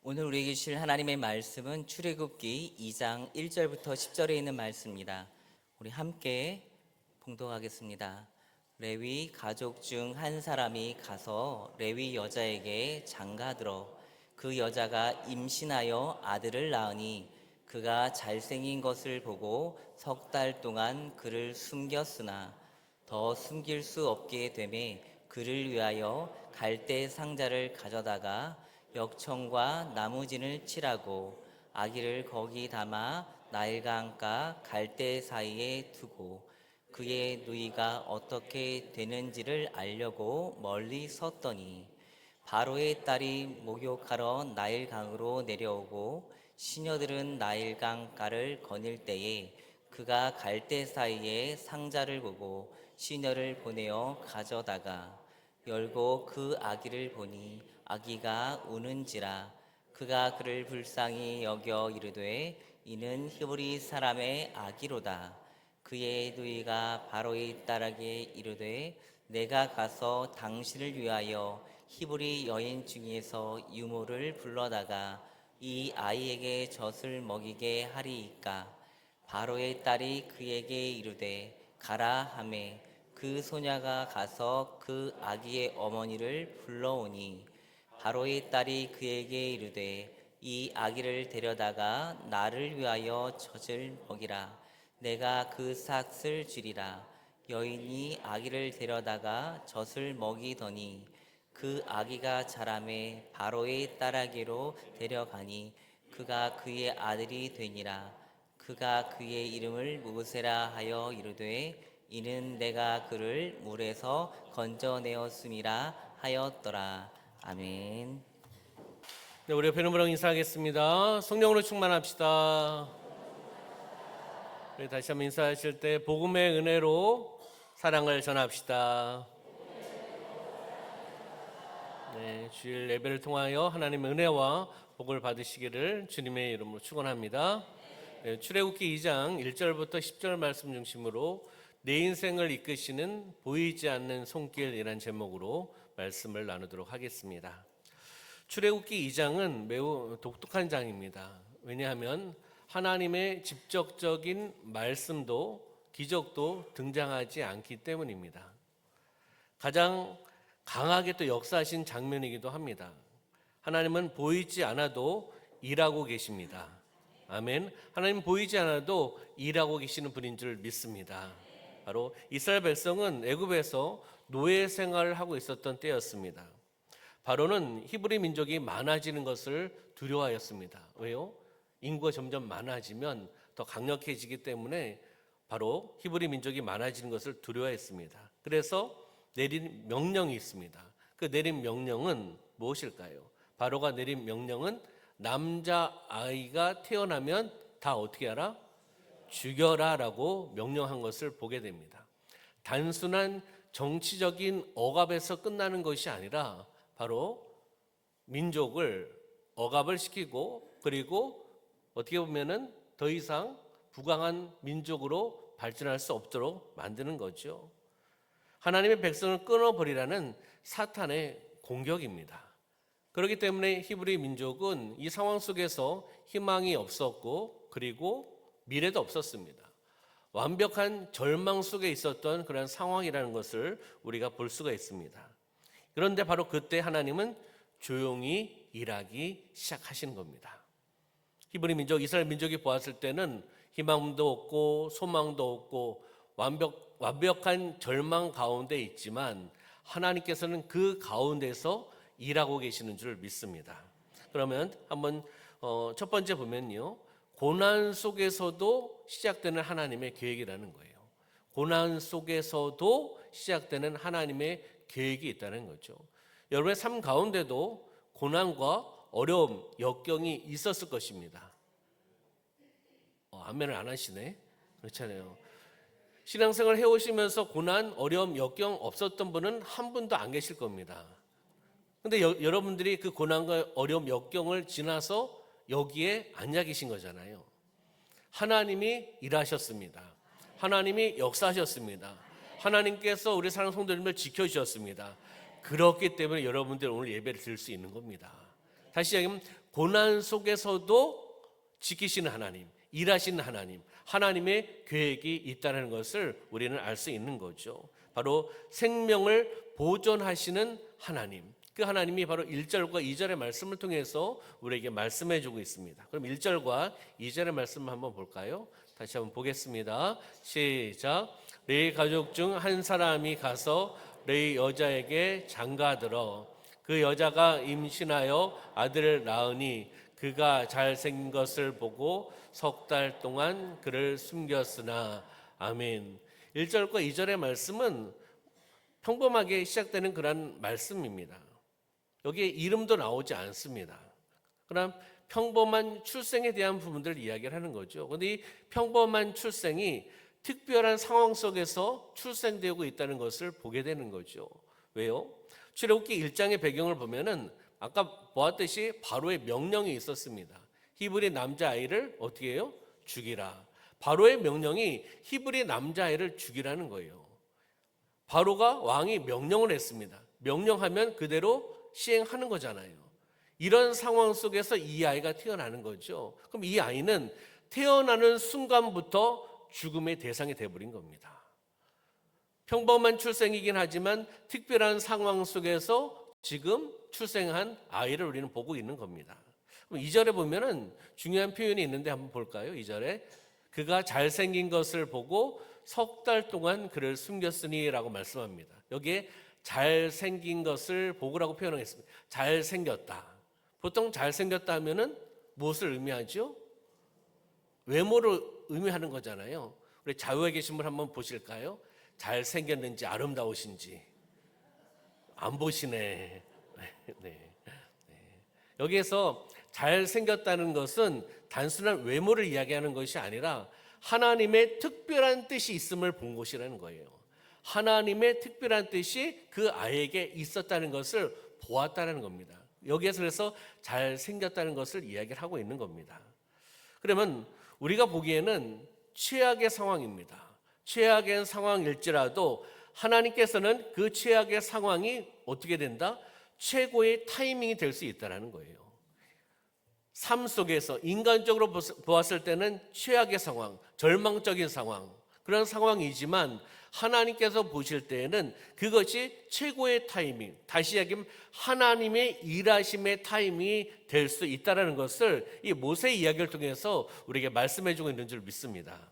오늘 우리에게 주실 하나님의 말씀은 출애굽기 2장 1절부터 10절에 있는 말씀입니다. 우리 함께 봉독하겠습니다. 레위 가족 중 한 사람이 가서 레위 여자에게 장가들어 그 여자가 임신하여 아들을 낳으니 그가 잘생긴 것을 보고 석 달 동안 그를 숨겼으나 더 숨길 수 없게 되매 그를 위하여 갈대 상자를 가져다가 역청과 나무진을 칠하고 아기를 거기 담아 나일강가 갈대 사이에 두고 그의 누이가 어떻게 되는지를 알려고 멀리 섰더니 바로의 딸이 목욕하러 나일강으로 내려오고 시녀들은 나일강가를 거닐 때에 그가 갈대 사이에 상자를 보고 시녀를 보내어 가져다가 열고 그 아기를 보니 아기가 우는지라 그가 그를 불쌍히 여겨 이르되 이는 히브리 사람의 아기로다. 그의 누이가 바로의 딸에게 이르되 내가 가서 당신을 위하여 히브리 여인 중에서 유모를 불러다가 이 아이에게 젖을 먹이게 하리이까. 바로의 딸이 그에게 이르되 가라 하매 그 소녀가 가서 그 아기의 어머니를 불러오니 바로의 딸이 그에게 이르되 이 아기를 데려다가 나를 위하여 젖을 먹이라. 내가 그 삭을 주리라. 여인이 아기를 데려다가 젖을 먹이더니 그 아기가 자라매 바로의 딸에게로 데려가니 그가 그의 아들이 되니라. 그가 그의 이름을 모세라 하여 이르되 이는 내가 그를 물에서 건져내었음이라 하였더라. 아멘. 네, 우리 옆에 있는 분랑 인사하겠습니다. 성령으로 충만합시다. 우리 다시 한번 인사하실 때 복음의 은혜로 사랑을 전합시다. 네, 주일 예배를 통하여 하나님의 은혜와 복을 받으시기를 주님의 이름으로 축원합니다. 네, 출애굽기 2장 1절부터 10절 말씀 중심으로 내 인생을 이끄시는 보이지 않는 손길이라는 제목으로 말씀을 나누도록 하겠습니다. 출애굽기 2장은 매우 독특한 장입니다. 왜냐하면 하나님의 직접적인 말씀도 기적도 등장하지 않기 때문입니다. 가장 강하게 또 역사하신 장면이기도 합니다. 하나님은 보이지 않아도 일하고 계십니다. 아멘. 하나님 보이지 않아도 일하고 계시는 분인 줄 믿습니다. 바로 이스라엘 백성은 애굽에서 노예 생활을 하고 있었던 때였습니다. 바로는 히브리 민족이 많아지는 것을 두려워하였습니다. 왜요? 인구가 점점 많아지면 더 강력해지기 때문에 바로 히브리 민족이 많아지는 것을 두려워했습니다. 그래서 내린 명령이 있습니다. 그 내린 명령은 무엇일까요? 바로가 내린 명령은 남자아이가 태어나면 다 어떻게 하라? 죽여라 라고 명령한 것을 보게 됩니다. 단순한 정치적인 억압에서 끝나는 것이 아니라 바로 민족을 억압을 시키고 그리고 어떻게 보면은 더 이상 부강한 민족으로 발전할 수 없도록 만드는 거죠. 하나님의 백성을 끊어버리라는 사탄의 공격입니다. 그렇기 때문에 히브리 민족은 이 상황 속에서 희망이 없었고 그리고 미래도 없었습니다. 완벽한 절망 속에 있었던 그런 상황이라는 것을 우리가 볼 수가 있습니다. 그런데 바로 그때 하나님은 조용히 일하기 시작하시는 겁니다. 히브리 민족, 이스라엘 민족이 보았을 때는 희망도 없고 소망도 없고 완벽한 절망 가운데 있지만 하나님께서는 그 가운데서 일하고 계시는 줄 믿습니다. 그러면 한번 첫 번째 보면요. 고난 속에서도 시작되는 하나님의 계획이라는 거예요. 고난 속에서도 시작되는 하나님의 계획이 있다는 거죠. 여러분의 삶 가운데도 고난과 어려움, 역경이 있었을 것입니다. 아멘을 안 하시네. 그렇잖아요. 신앙생활 해오시면서 고난, 어려움, 역경 없었던 분은 한 분도 안 계실 겁니다. 근데 여러분들이 그 고난과 어려움, 역경을 지나서 여기에 앉아 계신 거잖아요. 하나님이 일하셨습니다. 하나님이 역사하셨습니다. 하나님께서 우리 사랑하는 성도님을 지켜주셨습니다. 그렇기 때문에 여러분들 오늘 예배를 드릴 수 있는 겁니다. 다시 얘기하면 고난 속에서도 지키시는 하나님, 일하시는 하나님, 하나님의 계획이 있다는 것을 우리는 알 수 있는 거죠. 바로 생명을 보존하시는 하나님, 그 하나님이 바로 1절과 2절의 말씀을 통해서 우리에게 말씀해 주고 있습니다. 그럼 1절과 2절의 말씀을 한번 볼까요? 다시 한번 보겠습니다. 시작. 레위 가족 중 한 사람이 가서 레위 여자에게 장가들어 그 여자가 임신하여 아들을 낳으니 그가 잘생긴 것을 보고 석 달 동안 그를 숨겼으나. 아멘. 1절과 2절의 말씀은 평범하게 시작되는 그런 말씀입니다. 여기에 이름도 나오지 않습니다. 그럼 평범한 출생에 대한 부분들을 이야기를 하는 거죠. 그런데 이 평범한 출생이 특별한 상황 속에서 출생되고 있다는 것을 보게 되는 거죠. 왜요? 출애굽기 1장의 배경을 보면은 아까 보았듯이 바로의 명령이 있었습니다. 히브리 남자아이를 어떻게 해요? 죽이라. 바로의 명령이 히브리 남자아이를 죽이라는 거예요. 바로가 왕이 명령을 했습니다. 명령하면 그대로 시행하는 거잖아요. 이런 상황 속에서 이 아이가 태어나는 거죠. 그럼 이 아이는 태어나는 순간부터 죽음의 대상이 되어버린 겁니다. 평범한 출생이긴 하지만 특별한 상황 속에서 지금 출생한 아이를 우리는 보고 있는 겁니다. 2절에 보면은 중요한 표현이 있는데 한번 볼까요? 2절에 그가 잘생긴 것을 보고 석 달 동안 그를 숨겼으니 라고 말씀합니다. 여기에 잘생긴 것을 보고라고 표현하겠습니다. 잘생겼다. 보통 잘생겼다 하면은 무엇을 의미하죠? 외모를 의미하는 거잖아요. 우리 좌우에 계신 분 한번 보실까요? 잘생겼는지 아름다우신지. 안 보시네. 네. 여기에서 잘생겼다는 것은 단순한 외모를 이야기하는 것이 아니라 하나님의 특별한 뜻이 있음을 본 것이라는 거예요. 하나님의 특별한 뜻이 그 아이에게 있었다는 것을 보았다는 겁니다. 여기에서 그래서 잘생겼다는 것을 이야기를 하고 있는 겁니다. 그러면 우리가 보기에는 최악의 상황입니다. 최악의 상황일지라도 하나님께서는 그 최악의 상황이 어떻게 된다? 최고의 타이밍이 될 수 있다는 거예요. 삶 속에서 인간적으로 보았을 때는 최악의 상황, 절망적인 상황, 그런 상황이지만 하나님께서 보실 때에는 그것이 최고의 타이밍, 다시 이야기하면 하나님의 일하심의 타이밍이 될 수 있다는 것을 이 모세의 이야기를 통해서 우리에게 말씀해 주고 있는 줄 믿습니다.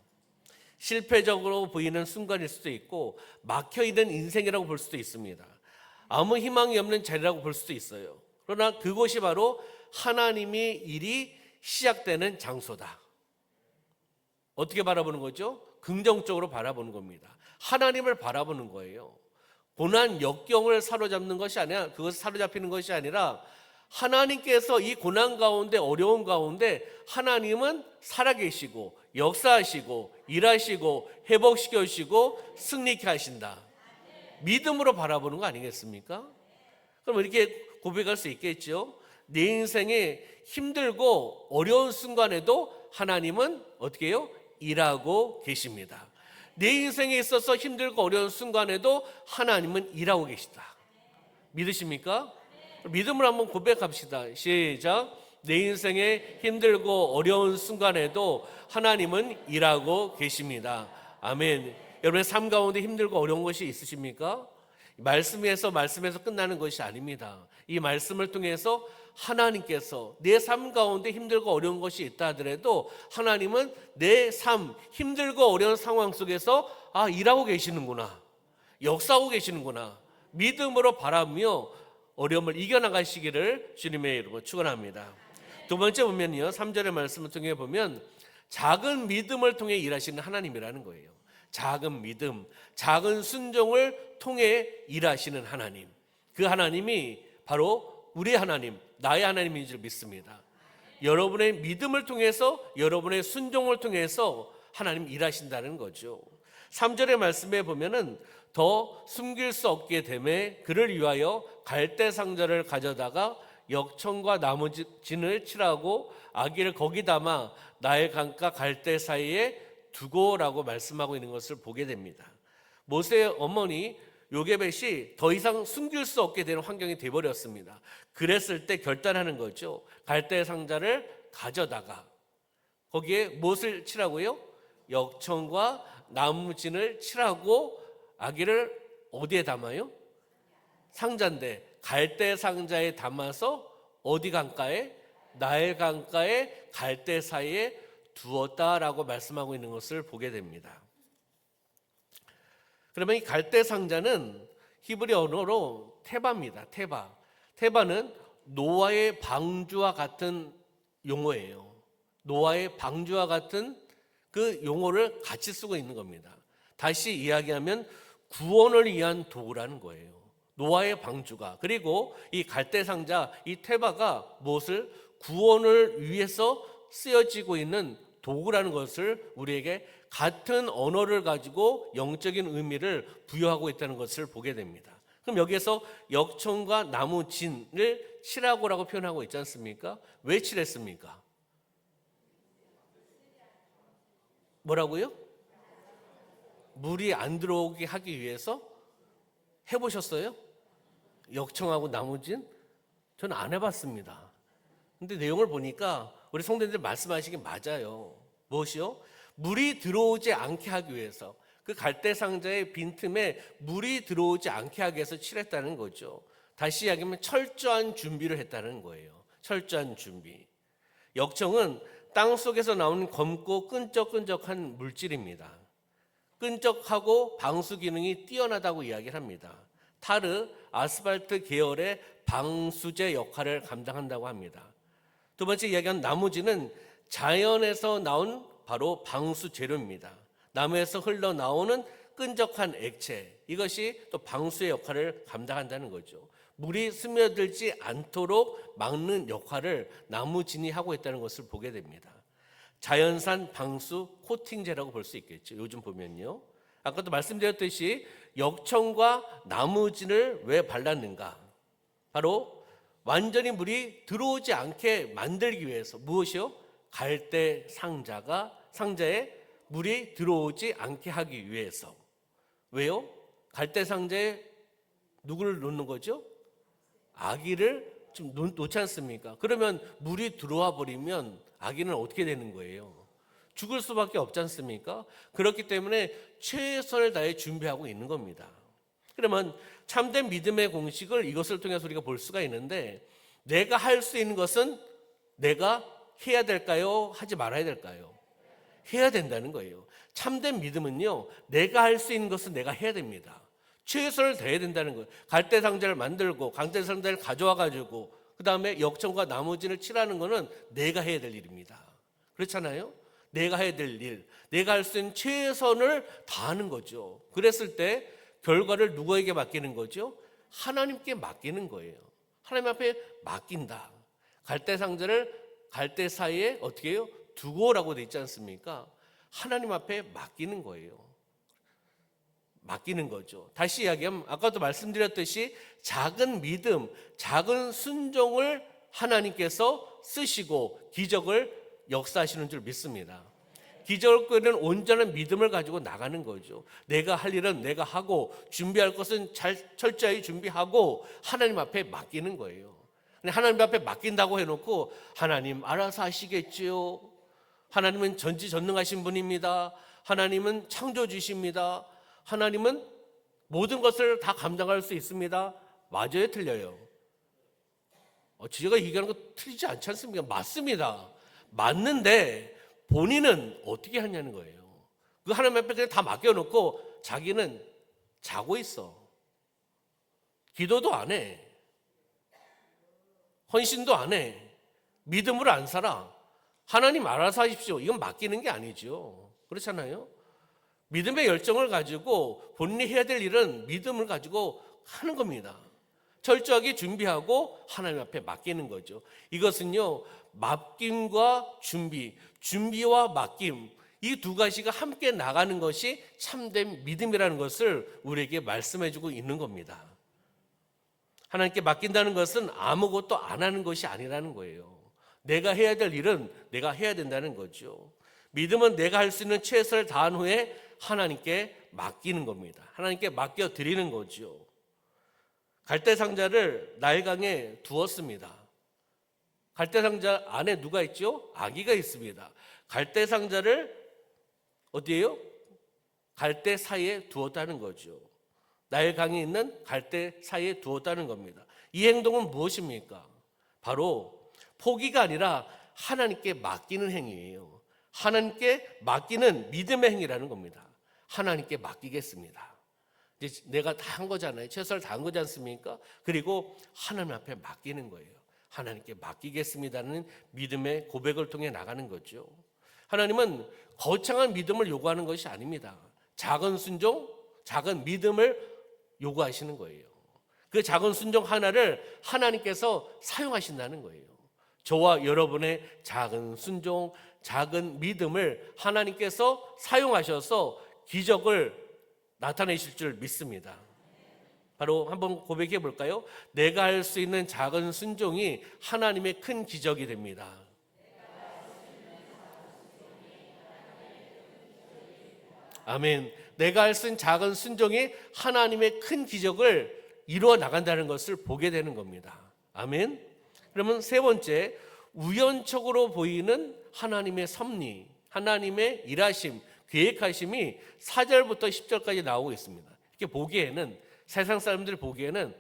실패적으로 보이는 순간일 수도 있고 막혀있는 인생이라고 볼 수도 있습니다. 아무 희망이 없는 자리라고 볼 수도 있어요. 그러나 그곳이 바로 하나님의 일이 시작되는 장소다. 어떻게 바라보는 거죠? 긍정적으로 바라보는 겁니다. 하나님을 바라보는 거예요. 고난 역경을 사로잡는 것이 아니라, 그것을 사로잡히는 것이 아니라 하나님께서 이 고난 가운데, 어려운 가운데 하나님은 살아계시고 역사하시고 일하시고 회복시켜 주시고 승리케 하신다. 믿음으로 바라보는 거 아니겠습니까? 그럼 이렇게 고백할 수 있겠죠. 내 인생에 힘들고 어려운 순간에도 하나님은 어떻게 해요? 일하고 계십니다. 내 인생에 있어서 힘들고 어려운 순간에도 하나님은 일하고 계시다. 믿으십니까? 믿음을 한번 고백합시다. 시작. 내 인생에 힘들고 어려운 순간에도 하나님은 일하고 계십니다. 아멘. 여러분의 삶 가운데 힘들고 어려운 것이 있으십니까? 말씀에서 끝나는 것이 아닙니다. 이 말씀을 통해서 하나님께서 내 삶 가운데 힘들고 어려운 것이 있다 하더라도 하나님은 내 삶 힘들고 어려운 상황 속에서 일하고 계시는구나, 역사하고 계시는구나 믿음으로 바라며 어려움을 이겨나가시기를 주님의 이름으로 축원합니다. 두 번째 보면요, 3절의 말씀을 통해 보면 작은 믿음을 통해 일하시는 하나님이라는 거예요. 작은 믿음, 작은 순종을 통해 일하시는 하나님, 그 하나님이 바로 우리 하나님, 나의 하나님인 줄 믿습니다. 여러분의 믿음을 통해서, 여러분의 순종을 통해서 하나님 일하신다는 거죠. 3절의 말씀에 보면은 더 숨길 수 없게 되매 그를 위하여 갈대 상자를 가져다가 역청과 나무진을 칠하고 아기를 거기 담아 나일 강가 갈대 사이에 두고라고 말씀하고 있는 것을 보게 됩니다. 모세의 어머니 요게벳이 더 이상 숨길 수 없게 되는 환경이 되어버렸습니다. 그랬을 때 결단하는 거죠. 갈대 상자를 가져다가 거기에 무엇을 칠하고요? 역청과 나무진을 칠하고 아기를 어디에 담아요? 상자인데 갈대 상자에 담아서 어디 강가에? 나일 강가에 갈대 사이에 두었다라고 말씀하고 있는 것을 보게 됩니다. 그러면 이 갈대 상자는 히브리 언어로 테바입니다. 테바. 테바는 노아의 방주와 같은 용어예요. 노아의 방주와 같은 그 용어를 같이 쓰고 있는 겁니다. 다시 이야기하면 구원을 위한 도구라는 거예요. 노아의 방주가. 그리고 이 갈대 상자, 이 테바가 무엇을? 구원을 위해서 쓰여지고 있는 도구라는 것을 우리에게 같은 언어를 가지고 영적인 의미를 부여하고 있다는 것을 보게 됩니다. 그럼 여기에서 역청과 나무 진을 칠하고라고 표현하고 있지 않습니까? 왜 칠했습니까? 뭐라고요? 물이 안 들어오게 하기 위해서? 해보셨어요? 역청하고 나무진? 저는 안 해봤습니다. 근데 내용을 보니까 우리 성도님들 말씀하시기 맞아요. 무엇이요? 물이 들어오지 않게 하기 위해서, 그 갈대 상자의 빈틈에 물이 들어오지 않게 하기 위해서 칠했다는 거죠. 다시 이야기하면 철저한 준비를 했다는 거예요. 철저한 준비. 역청은 땅 속에서 나오는 검고 끈적끈적한 물질입니다. 끈적하고 방수 기능이 뛰어나다고 이야기를 합니다. 타르, 아스팔트 계열의 방수제 역할을 감당한다고 합니다. 두 번째 이야기한 나무지는 자연에서 나온 바로 방수 재료입니다. 나무에서 흘러나오는 끈적한 액체, 이것이 또 방수의 역할을 감당한다는 거죠. 물이 스며들지 않도록 막는 역할을 나무진이 하고 있다는 것을 보게 됩니다. 자연산 방수 코팅제라고 볼 수 있겠죠. 요즘 보면요. 아까도 말씀드렸듯이 역청과 나무진을 왜 발랐는가? 바로 완전히 물이 들어오지 않게 만들기 위해서. 무엇이요? 갈대 상자에 물이 들어오지 않게 하기 위해서. 왜요? 갈대 상자에 누구를 놓는 거죠? 아기를 좀 놓지 않습니까? 그러면 물이 들어와 버리면 아기는 어떻게 되는 거예요? 죽을 수밖에 없지 않습니까? 그렇기 때문에 최선을 다해 준비하고 있는 겁니다. 그러면 참된 믿음의 공식을 이것을 통해서 우리가 볼 수가 있는데, 내가 할 수 있는 것은 내가 해야 될까요? 하지 말아야 될까요? 해야 된다는 거예요. 참된 믿음은요, 내가 할 수 있는 것은 내가 해야 됩니다. 최선을 다해야 된다는 거예요. 갈대 상자를 만들고 갈대 상자를 가져와 가지고 그 다음에 역청과 나무진을 칠하는 거는 내가 해야 될 일입니다. 그렇잖아요? 내가 해야 될 일, 내가 할 수 있는 최선을 다하는 거죠. 그랬을 때 결과를 누구에게 맡기는 거죠? 하나님께 맡기는 거예요. 하나님 앞에 맡긴다. 갈대 상자를 갈대 사이에 어떻게 해요? 두고라고 돼 있지 않습니까? 하나님 앞에 맡기는 거예요. 맡기는 거죠. 다시 이야기하면 아까도 말씀드렸듯이 작은 믿음, 작은 순종을 하나님께서 쓰시고 기적을 역사하시는 줄 믿습니다. 기적은 온전한 믿음을 가지고 나가는 거죠. 내가 할 일은 내가 하고 준비할 것은 철저히 준비하고 하나님 앞에 맡기는 거예요. 하나님 앞에 맡긴다고 해놓고 하나님 알아서 하시겠지요. 하나님은 전지전능하신 분입니다. 하나님은 창조주십니다. 하나님은 모든 것을 다 감당할 수 있습니다. 맞아요, 틀려요? 제가 얘기하는 거 틀리지 않지 않습니까? 맞습니다. 맞는데 본인은 어떻게 하냐는 거예요. 그 하나님 앞에 그냥 다 맡겨놓고 자기는 자고 있어. 기도도 안 해. 헌신도 안 해. 믿음으로 안 살아. 하나님 알아서 하십시오. 이건 맡기는 게 아니죠. 그렇잖아요? 믿음의 열정을 가지고 본인이 해야 될 일은 믿음을 가지고 하는 겁니다. 철저하게 준비하고 하나님 앞에 맡기는 거죠. 이것은요, 맡김과 준비와 맡김, 이 두 가지가 함께 나가는 것이 참된 믿음이라는 것을 우리에게 말씀해주고 있는 겁니다. 하나님께 맡긴다는 것은 아무것도 안 하는 것이 아니라는 거예요. 내가 해야 될 일은 내가 해야 된다는 거죠. 믿음은 내가 할 수 있는 최선을 다한 후에 하나님께 맡기는 겁니다. 하나님께 맡겨드리는 거죠. 갈대상자를 나일강에 두었습니다. 갈대상자 안에 누가 있죠? 아기가 있습니다. 갈대상자를 어디에요? 갈대 사이에 두었다는 거죠. 나일강이 있는 갈대 사이에 두었다는 겁니다. 이 행동은 무엇입니까? 바로 포기가 아니라 하나님께 맡기는 행위예요. 하나님께 맡기는 믿음의 행위라는 겁니다. 하나님께 맡기겠습니다. 이제 내가 다 한 거잖아요. 최선을 다한 거지 않습니까? 그리고 하나님 앞에 맡기는 거예요. 하나님께 맡기겠습니다는 믿음의 고백을 통해 나가는 거죠. 하나님은 거창한 믿음을 요구하는 것이 아닙니다. 작은 순종, 작은 믿음을 요구하시는 거예요. 그 작은 순종 하나를 하나님께서 사용하신다는 거예요. 저와 여러분의 작은 순종, 작은 믿음을 하나님께서 사용하셔서 기적을 나타내실 줄 믿습니다. 바로 한번 고백해 볼까요? 내가 할 수 있는 작은 순종이 하나님의 큰 기적이 됩니다. 아멘. 내가 할 수 있는 작은 순종이 하나님의 큰 기적을 이루어 나간다는 것을 보게 되는 겁니다. 아멘. 그러면 세 번째, 우연적으로 보이는 하나님의 섭리, 하나님의 일하심, 계획하심이 4절부터 10절까지 나오고 있습니다. 이렇게 보기에는, 세상 사람들 보기에는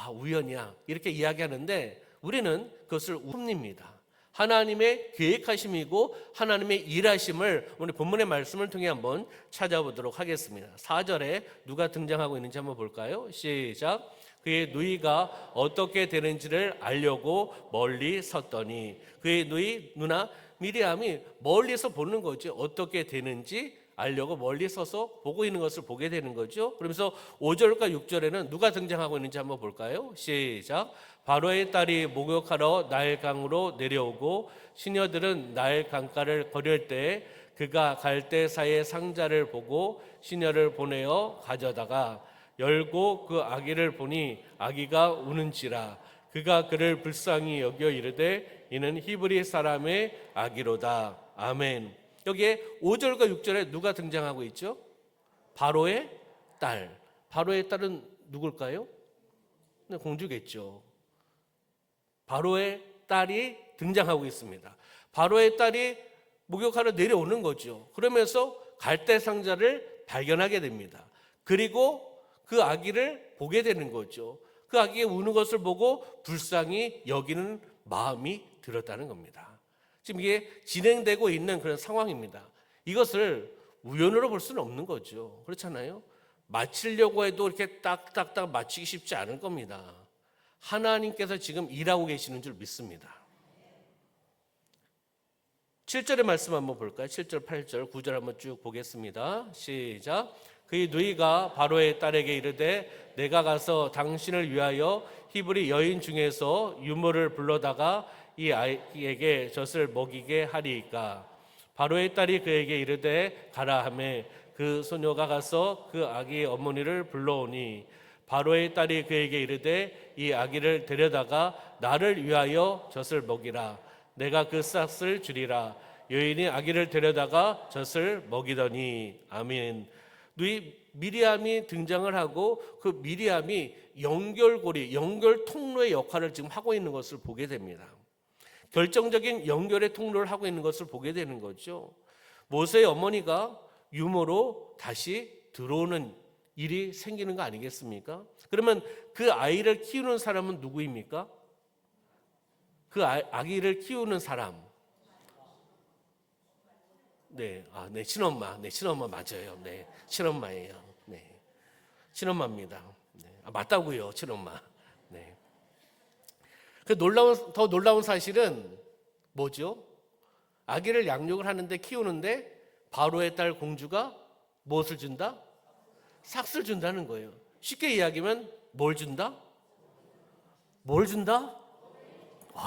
우연이야 이렇게 이야기하는데, 우리는 그것을 섭리입니다. 하나님의 계획하심이고 하나님의 일하심을 오늘 본문의 말씀을 통해 한번 찾아보도록 하겠습니다. 4절에 누가 등장하고 있는지 한번 볼까요? 시작. 그의 누이가 어떻게 되는지를 알려고 멀리 섰더니, 그의 누나 미리암이 멀리서 보는 거죠. 어떻게 되는지 알려고 멀리 서서 보고 있는 것을 보게 되는 거죠. 그러면서 5절과 6절에는 누가 등장하고 있는지 한번 볼까요? 시작. 바로의 딸이 목욕하러 나일강으로 내려오고 시녀들은 나일 강가를 걸을 때 그가 갈대사의 상자를 보고 시녀를 보내어 가져다가 열고 그 아기를 보니 아기가 우는지라. 그가 그를 불쌍히 여겨 이르되 이는 히브리 사람의 아기로다. 아멘. 여기에 5절과 6절에 누가 등장하고 있죠? 바로의 딸. 바로의 딸은 누굴까요? 공주겠죠. 바로의 딸이 등장하고 있습니다. 바로의 딸이 목욕하러 내려오는 거죠. 그러면서 갈대 상자를 발견하게 됩니다. 그리고 그 아기를 보게 되는 거죠. 그 아기가 우는 것을 보고 불쌍히 여기는 마음이 들었다는 겁니다. 지금 이게 진행되고 있는 그런 상황입니다. 이것을 우연으로 볼 수는 없는 거죠. 그렇잖아요. 마치려고 해도 이렇게 딱딱딱 마치기 쉽지 않을 겁니다. 하나님께서 지금 일하고 계시는 줄 믿습니다. 7절의 말씀 한번 볼까요? 7절, 8절, 9절 한번 쭉 보겠습니다. 시작. 그의 누이가 바로의 딸에게 이르되 내가 가서 당신을 위하여 히브리 여인 중에서 유모를 불러다가 이 아이에게 젖을 먹이게 하리이까. 바로의 딸이 그에게 이르되 가라 하매 그 소녀가 가서 그 아기의 어머니를 불러오니 바로의 딸이 그에게 이르되 이 아기를 데려다가 나를 위하여 젖을 먹이라. 내가 그 싹을 주리라. 여인이 아기를 데려다가 젖을 먹이더니. 아멘. 누이 미리암이 등장을 하고 그 미리암이 연결고리, 연결 통로의 역할을 지금 하고 있는 것을 보게 됩니다. 결정적인 연결의 통로를 하고 있는 것을 보게 되는 거죠. 모세의 어머니가 유모로 다시 들어오는 일이 생기는 거 아니겠습니까? 그러면 그 아이를 키우는 사람은 누구입니까? 그 아기를 키우는 사람. 네, 친엄마. 네, 친엄마 맞아요. 네, 친엄마예요. 네, 친엄마입니다. 네, 맞다고요, 친엄마. 네. 더 놀라운 사실은 뭐죠? 아기를 양육을 하는데 키우는데 바로의 딸 공주가 무엇을 준다? 삭스를 준다는 거예요. 쉽게 이야기하면 뭘 준다? 뭘 준다?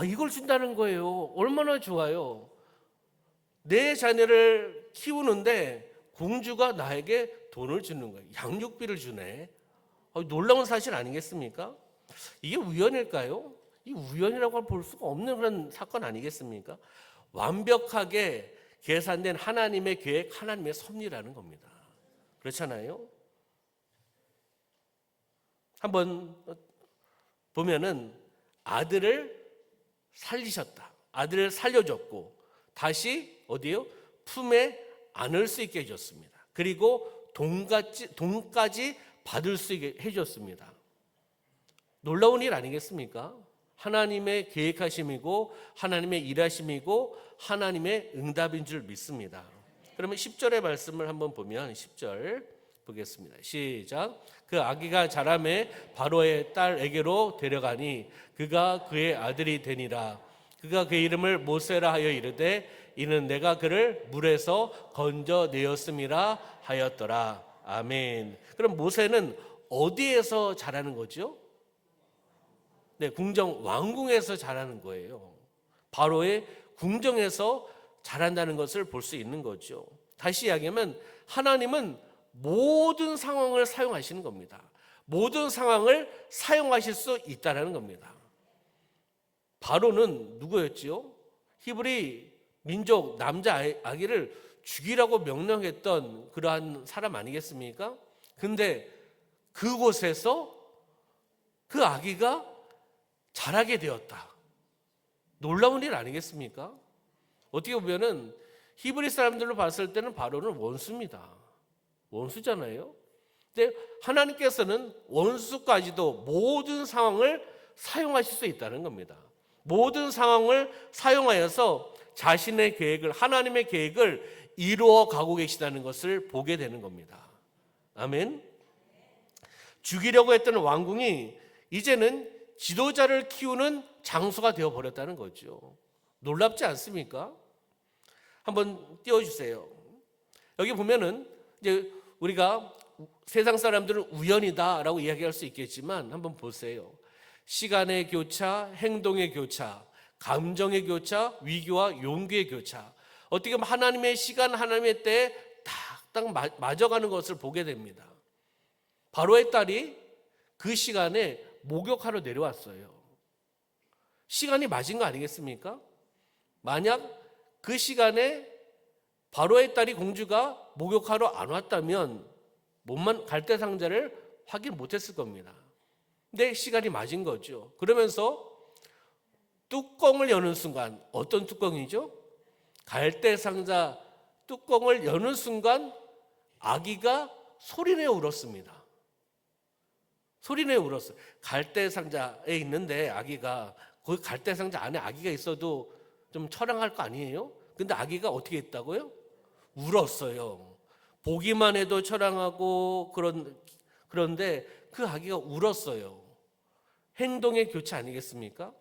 이걸 준다는 거예요. 얼마나 좋아요. 내 자녀를 키우는데 공주가 나에게 돈을 주는 거예요. 양육비를 주네. 놀라운 사실 아니겠습니까? 이게 우연일까요? 이 우연이라고 볼 수가 없는 그런 사건 아니겠습니까? 완벽하게 계산된 하나님의 계획, 하나님의 섭리라는 겁니다. 그렇잖아요? 한번 보면은 아들을 살리셨다. 아들을 살려줬고 다시 어디요? 품에 안을 수 있게 해줬습니다. 그리고 돈까지 받을 수 있게 해줬습니다. 놀라운 일 아니겠습니까? 하나님의 계획하심이고 하나님의 일하심이고 하나님의 응답인 줄 믿습니다. 그러면 10절의 말씀을 한번 보면 10절 보겠습니다. 시작. 그 아기가 자라매 바로의 딸에게로 데려가니 그가 그의 아들이 되니라. 그가 그 이름을 모세라 하여 이르되 이는 내가 그를 물에서 건져내었음이라 하였더라. 아멘. 그럼 모세는 어디에서 자라는 거죠? 네, 궁정 왕궁에서 자라는 거예요. 바로의 궁정에서 자란다는 것을 볼 수 있는 거죠. 다시 이야기하면 하나님은 모든 상황을 사용하시는 겁니다. 모든 상황을 사용하실 수 있다는 겁니다. 바로는 누구였죠? 히브리 민족 남자 아기를 죽이라고 명령했던 그러한 사람 아니겠습니까? 근데 그곳에서 그 아기가 자라게 되었다. 놀라운 일 아니겠습니까? 어떻게 보면은 히브리 사람들로 봤을 때는 바로는 원수입니다. 원수잖아요. 근데 하나님께서는 원수까지도 모든 상황을 사용하실 수 있다는 겁니다. 모든 상황을 사용하여서 자신의 계획을, 하나님의 계획을 이루어 가고 계시다는 것을 보게 되는 겁니다. 아멘. 죽이려고 했던 왕궁이 이제는 지도자를 키우는 장소가 되어 버렸다는 거죠. 놀랍지 않습니까? 한번 띄워주세요. 여기 보면은 이제 우리가 세상 사람들은 우연이다라고 이야기할 수 있겠지만 한번 보세요. 시간의 교차, 행동의 교차, 감정의 교차, 위기와 용기의 교차. 어떻게 보면 하나님의 시간, 하나님의 때에 딱 맞아가는 것을 보게 됩니다. 바로의 딸이 그 시간에 목욕하러 내려왔어요. 시간이 맞은 거 아니겠습니까? 만약 그 시간에 바로의 딸이 공주가 목욕하러 안 왔다면 몸만 갈대상자를 확인 못했을 겁니다. 근데 시간이 맞은 거죠. 그러면서 뚜껑을 여는 순간, 어떤 뚜껑이죠? 갈대상자 뚜껑을 여는 순간 아기가 소리내어 울었습니다. 소리내어 울었어요. 갈대상자에 있는데 아기가, 거기 갈대상자 안에 아기가 있어도 좀 처량할 거 아니에요? 근데 아기가 어떻게 했다고요? 울었어요. 보기만 해도 처량하고 그런데 그 아기가 울었어요. 행동의 교차 아니겠습니까?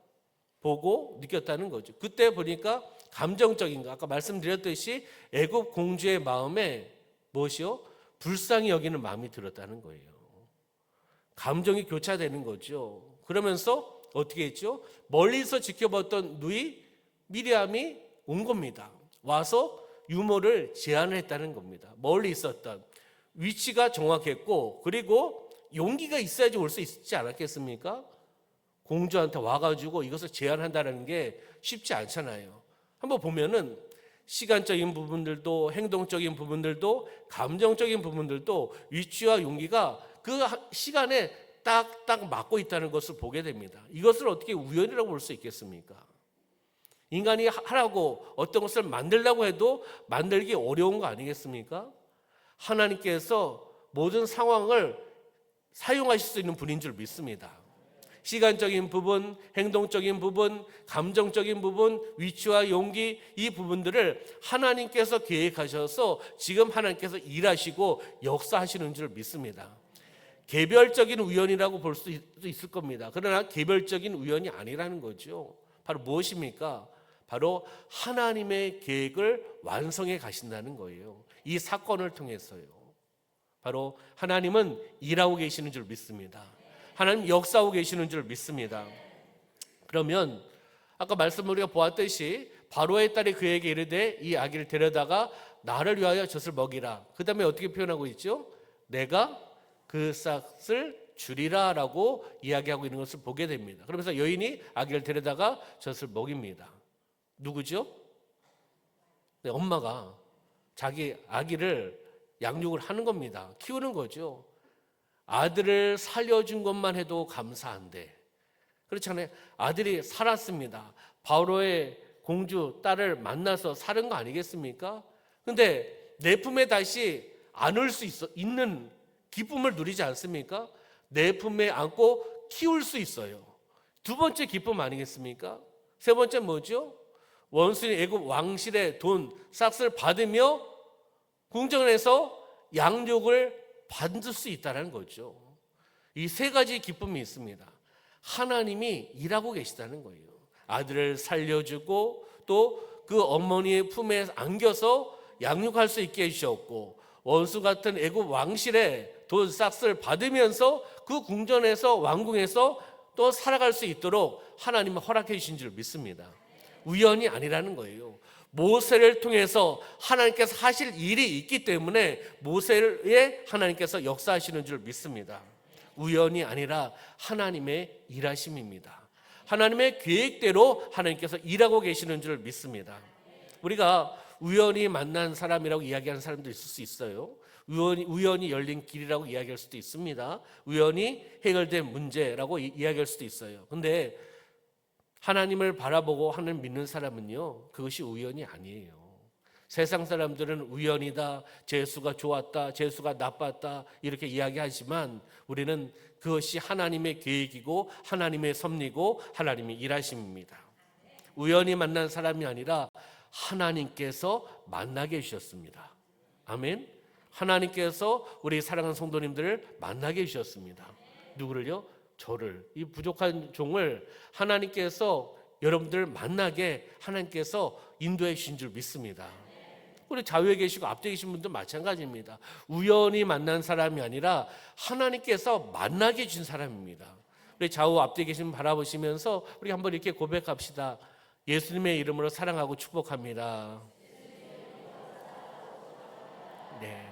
보고 느꼈다는 거죠. 그때 보니까 감정적인 거, 아까 말씀드렸듯이 애굽 공주의 마음에 무엇이요? 불쌍히 여기는 마음이 들었다는 거예요. 감정이 교차되는 거죠. 그러면서 어떻게 했죠? 멀리서 지켜봤던 누이 미리암이 온 겁니다. 와서 유모를 제안을 했다는 겁니다. 멀리 있었던 위치가 정확했고, 그리고 용기가 있어야지 올 수 있지 않았겠습니까? 공주한테 와가지고 이것을 제안한다는 게 쉽지 않잖아요. 한번 보면은 시간적인 부분들도, 행동적인 부분들도, 감정적인 부분들도 위치와 용기가 그 시간에 딱딱 맞고 있다는 것을 보게 됩니다. 이것을 어떻게 우연이라고 볼 수 있겠습니까? 인간이 하라고 어떤 것을 만들려고 해도 만들기 어려운 거 아니겠습니까? 하나님께서 모든 상황을 사용하실 수 있는 분인 줄 믿습니다. 시간적인 부분, 행동적인 부분, 감정적인 부분, 위치와 용기, 이 부분들을 하나님께서 계획하셔서 지금 하나님께서 일하시고 역사하시는 줄 믿습니다. 개별적인 우연이라고 볼 수 있을 겁니다. 그러나 개별적인 우연이 아니라는 거죠. 바로 무엇입니까? 바로 하나님의 계획을 완성해 가신다는 거예요. 이 사건을 통해서요. 바로 하나님은 일하고 계시는 줄 믿습니다. 하나님 역사하고 계시는 줄 믿습니다. 그러면 아까 말씀을 우리가 보았듯이 바로의 딸이 그에게 이르되 이 아기를 데려다가 나를 위하여 젖을 먹이라. 그 다음에 어떻게 표현하고 있죠? 내가 그 싹을 주리라 라고 이야기하고 있는 것을 보게 됩니다. 그러면서 여인이 아기를 데려다가 젖을 먹입니다. 누구죠? 엄마가 자기 아기를 양육을 하는 겁니다. 키우는 거죠. 아들을 살려준 것만 해도 감사한데, 그렇잖아요. 아들이 살았습니다. 바로의 공주 딸을 만나서 사는 거 아니겠습니까? 근데 내 품에 다시 안을 수 있는 기쁨을 누리지 않습니까? 내 품에 안고 키울 수 있어요. 두 번째 기쁨 아니겠습니까? 세 번째 뭐죠? 원수인 애굽 왕실의 돈 싹을 받으며 궁정에서 양육을 받을 수 있다는 거죠. 이 세 가지 기쁨이 있습니다. 하나님이 일하고 계시다는 거예요. 아들을 살려주고 또 그 어머니의 품에 안겨서 양육할 수 있게 해주셨고, 원수 같은 애굽 왕실의 돈 싹을 받으면서 그 궁전에서 왕궁에서 또 살아갈 수 있도록 하나님은 허락해 주신 줄 믿습니다. 우연이 아니라는 거예요. 모세를 통해서 하나님께서 하실 일이 있기 때문에 모세에 하나님께서 역사하시는 줄 믿습니다. 우연이 아니라 하나님의 일하심입니다. 하나님의 계획대로 하나님께서 일하고 계시는 줄 믿습니다. 우리가 우연히 만난 사람이라고 이야기하는 사람도 있을 수 있어요. 우연히 열린 길이라고 이야기할 수도 있습니다. 우연히 해결된 문제라고 이야기할 수도 있어요. 근데 하나님을 바라보고 하나님 믿는 사람은요, 그것이 우연이 아니에요. 세상 사람들은 우연이다, 재수가 좋았다, 재수가 나빴다 이렇게 이야기하지만 우리는 그것이 하나님의 계획이고 하나님의 섭리고 하나님의 일하심입니다. 우연히 만난 사람이 아니라 하나님께서 만나게 해주셨습니다. 아멘. 하나님께서 우리 사랑하는 성도님들을 만나게 해주셨습니다. 누구를요? 저를, 이 부족한 종을 하나님께서 여러분들 만나게 하나님께서 인도해 주신 줄 믿습니다. 우리 좌우에 계시고 앞뒤에 계신 분도 마찬가지입니다. 우연히 만난 사람이 아니라 하나님께서 만나게 해준 사람입니다. 우리 좌우 앞뒤에 계신 분 바라보시면서 우리 한번 이렇게 고백합시다. 예수님의 이름으로 사랑하고 축복합니다. 네.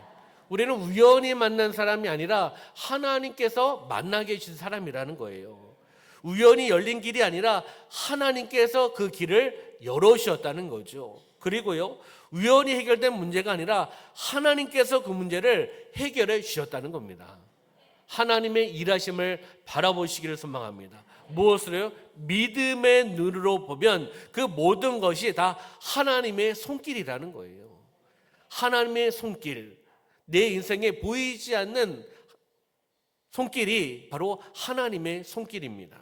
우리는 우연히 만난 사람이 아니라 하나님께서 만나게 해준 사람이라는 거예요. 우연히 열린 길이 아니라 하나님께서 그 길을 열어주셨다는 거죠. 그리고요, 우연히 해결된 문제가 아니라 하나님께서 그 문제를 해결해 주셨다는 겁니다. 하나님의 일하심을 바라보시기를 소망합니다. 무엇으로요? 믿음의 눈으로 보면 그 모든 것이 다 하나님의 손길이라는 거예요. 하나님의 손길, 내 인생에 보이지 않는 손길이 바로 하나님의 손길입니다.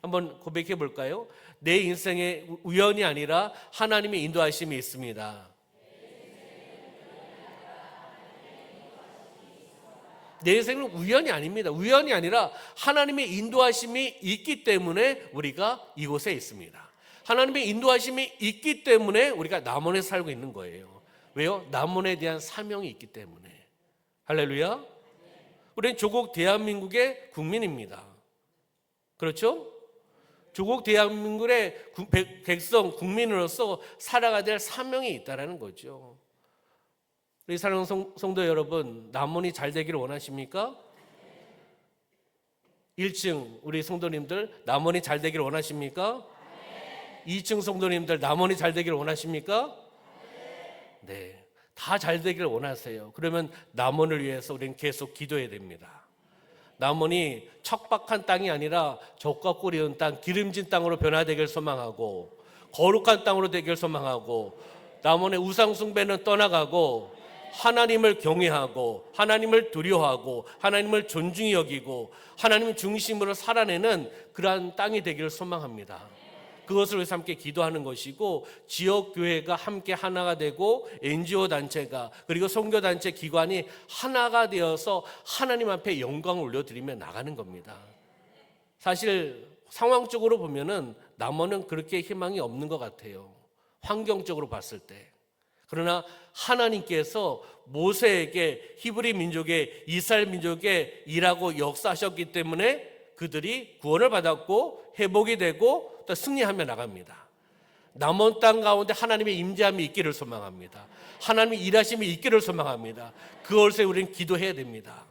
한번 고백해 볼까요? 내 인생에 우연이 아니라 하나님의 인도하심이 있습니다. 내 인생은 우연이 아닙니다. 우연이 아니라 하나님의 인도하심이 있기 때문에 우리가 이곳에 있습니다. 하나님의 인도하심이 있기 때문에 우리가 남원에 살고 있는 거예요. 왜요? 남원에 대한 사명이 있기 때문에. 할렐루야. 우리는 조국 대한민국의 국민입니다. 그렇죠? 조국 대한민국의 백성, 국민으로서 살아가야 될 사명이 있다는 거죠. 우리 사랑하는 성도 여러분, 남원이 잘 되기를 원하십니까? 1층 우리 성도님들 남원이 잘 되기를 원하십니까? 2층 성도님들 남원이 잘 되기를 원하십니까? 네, 다 잘 되기를 원하세요. 그러면 남원을 위해서 우리는 계속 기도해야 됩니다. 남원이 척박한 땅이 아니라 적과 꿀이 은 땅, 기름진 땅으로 변화되길 소망하고, 거룩한 땅으로 되길 소망하고, 남원의 우상 숭배는 떠나가고 하나님을 경외하고 하나님을 두려워하고 하나님을 존중히 여기고 하나님 중심으로 살아내는 그러한 땅이 되기를 소망합니다. 그것을 위해서 함께 기도하는 것이고, 지역교회가 함께 하나가 되고 NGO 단체가 그리고 선교단체 기관이 하나가 되어서 하나님 앞에 영광을 올려드리며 나가는 겁니다. 사실 상황적으로 보면은 남원은 그렇게 희망이 없는 것 같아요. 환경적으로 봤을 때. 그러나 하나님께서 모세에게 히브리 민족의 이스라엘 민족에 일하고 역사하셨기 때문에 그들이 구원을 받았고 회복이 되고 또 승리하며 나갑니다. 남은 땅 가운데 하나님의 임재함이 있기를 소망합니다. 하나님의 일하심이 있기를 소망합니다. 그것에 우리는 기도해야 됩니다.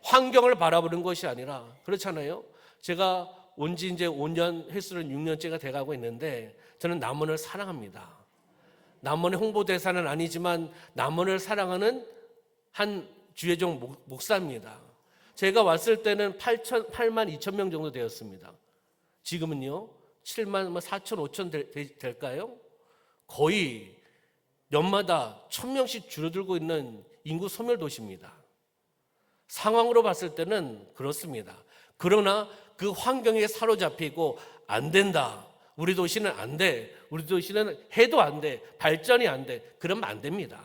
환경을 바라보는 것이 아니라, 그렇잖아요. 제가 온지 이제 5년, 횟수는 6년째가 돼가고 있는데 저는 남원을 사랑합니다. 남원의 홍보대사는 아니지만 남원을 사랑하는 한 주의종 목사입니다. 제가 왔을 때는 8만 2천 명 정도 되었습니다. 지금은요 7만 4천 5천 될까요? 거의 연마다 1,000명씩 줄어들고 있는 인구 소멸 도시입니다. 상황으로 봤을 때는 그렇습니다. 그러나 그 환경에 사로잡히고 안 된다. 우리 도시는 안 돼. 우리 도시는 해도 안 돼. 발전이 안 돼. 그러면 안 됩니다.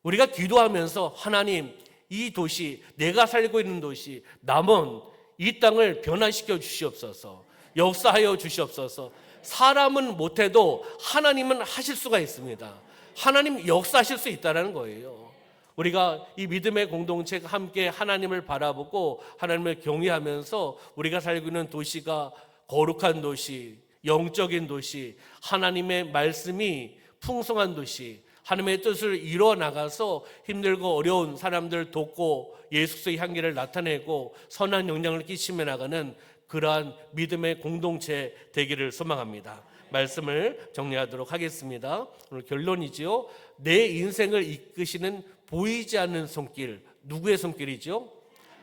우리가 기도하면서 하나님, 이 도시, 내가 살고 있는 도시, 남원, 이 땅을 변화시켜 주시옵소서. 역사하여 주시옵소서. 사람은 못해도 하나님은 하실 수가 있습니다. 하나님 역사하실 수 있다는 거예요. 우리가 이 믿음의 공동체가 함께 하나님을 바라보고 하나님을 경외하면서 우리가 살고 있는 도시가 거룩한 도시, 영적인 도시, 하나님의 말씀이 풍성한 도시, 하나님의 뜻을 이루어 나가서 힘들고 어려운 사람들 돕고 예수의 향기를 나타내고 선한 영향을 끼치며 나가는 그러한 믿음의 공동체 되기를 소망합니다. 말씀을 정리하도록 하겠습니다. 오늘 결론이지요. 내 인생을 이끄시는 보이지 않는 손길, 누구의 손길이죠?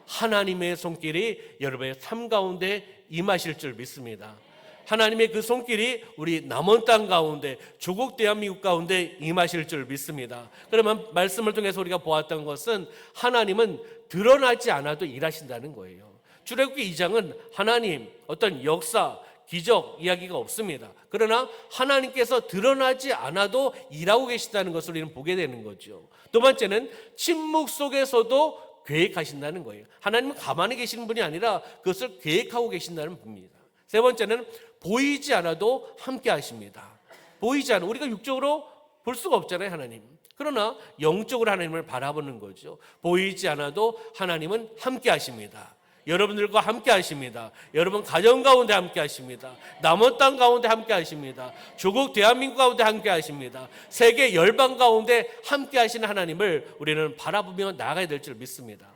하나님의 손길이 여러분의 삶 가운데 임하실 줄 믿습니다. 하나님의 그 손길이 우리 남원 땅 가운데, 조국 대한민국 가운데 임하실 줄 믿습니다. 그러면 말씀을 통해서 우리가 보았던 것은 하나님은 드러나지 않아도 일하신다는 거예요. 출애굽기 2장은 하나님 어떤 역사, 기적 이야기가 없습니다. 그러나 하나님께서 드러나지 않아도 일하고 계시다는 것을 우리는 보게 되는 거죠. 두 번째는 침묵 속에서도 계획하신다는 거예요. 하나님은 가만히 계시는 분이 아니라 그것을 계획하고 계신다는 분입니다. 세 번째는 보이지 않아도 함께 하십니다. 보이지 않아, 우리가 육적으로 볼 수가 없잖아요, 하나님. 그러나 영적으로 하나님을 바라보는 거죠. 보이지 않아도 하나님은 함께 하십니다. 여러분들과 함께 하십니다. 여러분 가정 가운데 함께 하십니다. 남원 땅 가운데 함께 하십니다. 조국 대한민국 가운데 함께 하십니다. 세계 열방 가운데 함께 하시는 하나님을 우리는 바라보며 나아가야 될 줄 믿습니다.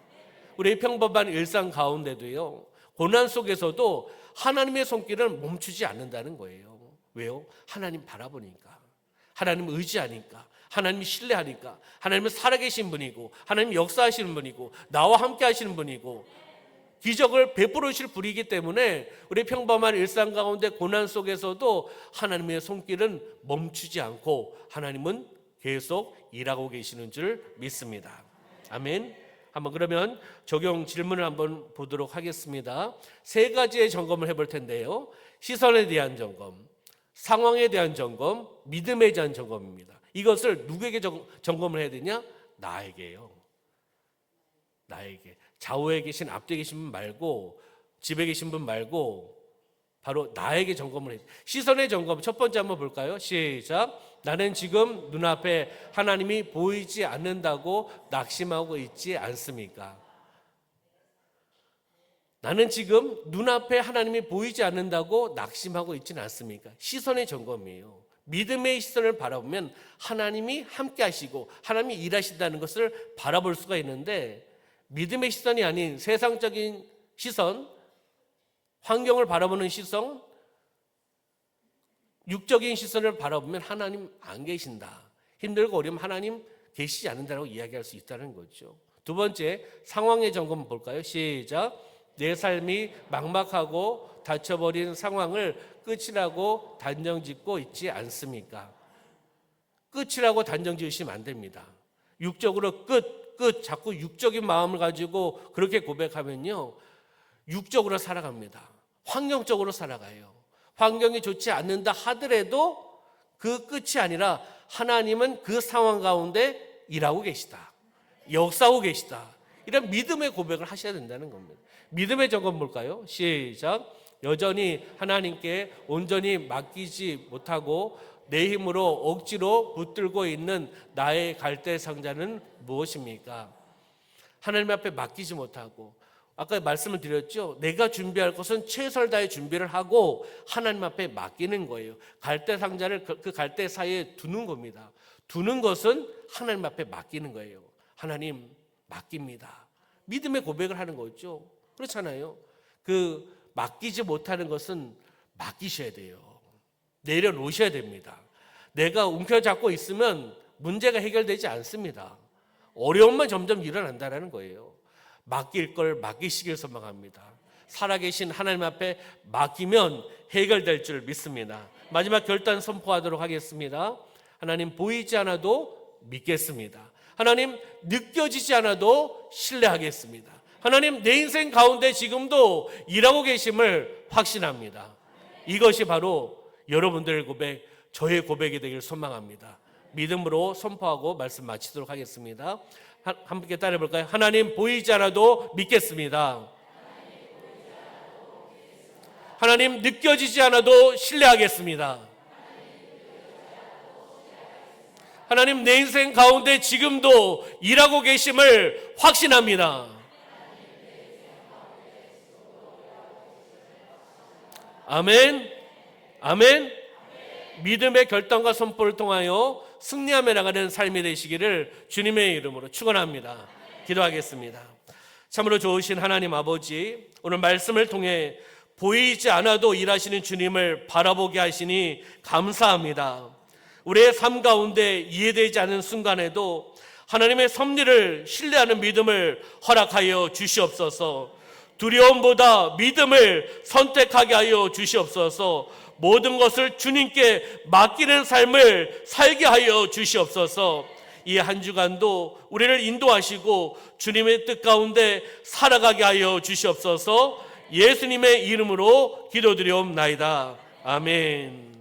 우리의 평범한 일상 가운데도요, 고난 속에서도 하나님의 손길은 멈추지 않는다는 거예요. 왜요? 하나님 바라보니까, 하나님 의지하니까, 하나님 신뢰하니까, 하나님은 살아계신 분이고, 하나님 역사하시는 분이고, 나와 함께 하시는 분이고, 기적을 베풀으실 분이기 때문에 우리 평범한 일상 가운데 고난 속에서도 하나님의 손길은 멈추지 않고 하나님은 계속 일하고 계시는 줄 믿습니다. 아멘. 한번 그러면 적용 질문을 한번 보도록 하겠습니다. 세 가지의 점검을 해볼 텐데요. 시선에 대한 점검, 상황에 대한 점검, 믿음에 대한 점검입니다. 이것을 누구에게 점검을 해야 되냐? 나에게요. 나에게. 좌우에 계신, 앞뒤에 계신 분 말고, 집에 계신 분 말고 바로 나에게 점검을 해요. 시선의 점검 첫 번째 한번 볼까요? 시작. 나는 지금 눈앞에 하나님이 보이지 않는다고 낙심하고 있지 않습니까? 나는 지금 눈앞에 하나님이 보이지 않는다고 낙심하고 있지는 않습니까? 시선의 점검이에요. 믿음의 시선을 바라보면 하나님이 함께 하시고 하나님이 일하신다는 것을 바라볼 수가 있는데, 믿음의 시선이 아닌 세상적인 시선, 환경을 바라보는 시선, 육적인 시선을 바라보면 하나님 안 계신다. 힘들고 어려우면 하나님 계시지 않는다고 이야기할 수 있다는 거죠. 두 번째, 상황의 점검 볼까요? 시작. 내 삶이 막막하고 닫혀버린 상황을 끝이라고 단정짓고 있지 않습니까? 끝이라고 단정지으시면 안 됩니다. 육적으로 끝, 자꾸 육적인 마음을 가지고 그렇게 고백하면요, 육적으로 살아갑니다. 환경적으로 살아가요. 환경이 좋지 않는다 하더라도 그 끝이 아니라 하나님은 그 상황 가운데 일하고 계시다, 역사하고 계시다, 이런 믿음의 고백을 하셔야 된다는 겁니다. 믿음의 점검 볼까요? 시작. 여전히 하나님께 온전히 맡기지 못하고 내 힘으로 억지로 붙들고 있는 나의 갈대 상자는 무엇입니까? 하나님 앞에 맡기지 못하고, 아까 말씀을 드렸죠. 내가 준비할 것은 최선을 다해 준비를 하고 하나님 앞에 맡기는 거예요. 갈대 상자를 그 갈대 사이에 두는 겁니다. 두는 것은 하나님 앞에 맡기는 거예요. 하나님 맡깁니다. 믿음의 고백을 하는 거죠. 그렇잖아요. 그 맡기지 못하는 것은 맡기셔야 돼요. 내려놓으셔야 됩니다. 내가 움켜잡고 있으면 문제가 해결되지 않습니다. 어려움만 점점 일어난다는 거예요. 맡길 걸 맡기시길 소망합니다. 살아계신 하나님 앞에 맡기면 해결될 줄 믿습니다. 마지막 결단 선포하도록 하겠습니다. 하나님, 보이지 않아도 믿겠습니다. 하나님, 느껴지지 않아도 신뢰하겠습니다. 하나님, 내 인생 가운데 지금도 일하고 계심을 확신합니다. 이것이 바로 여러분들의 고백, 저의 고백이 되길 소망합니다. 믿음으로 선포하고 말씀 마치도록 하겠습니다. 함께 따라해 볼까요? 하나님, 보이지 않아도 믿겠습니다. 하나님, 느껴지지 않아도 신뢰하겠습니다. 하나님, 내 인생 가운데 지금도 일하고 계심을 확신합니다. 아멘. 아멘. 믿음의 결단과 선포를 통하여 승리하며 나가는 삶이 되시기를 주님의 이름으로 축원합니다. 기도하겠습니다. 참으로 좋으신 하나님 아버지, 오늘 말씀을 통해 보이지 않아도 일하시는 주님을 바라보게 하시니 감사합니다. 우리의 삶 가운데 이해되지 않는 순간에도 하나님의 섭리를 신뢰하는 믿음을 허락하여 주시옵소서. 두려움보다 믿음을 선택하게 하여 주시옵소서. 모든 것을 주님께 맡기는 삶을 살게 하여 주시옵소서. 이 한 주간도 우리를 인도하시고 주님의 뜻 가운데 살아가게 하여 주시옵소서. 예수님의 이름으로 기도드리옵나이다. 아멘.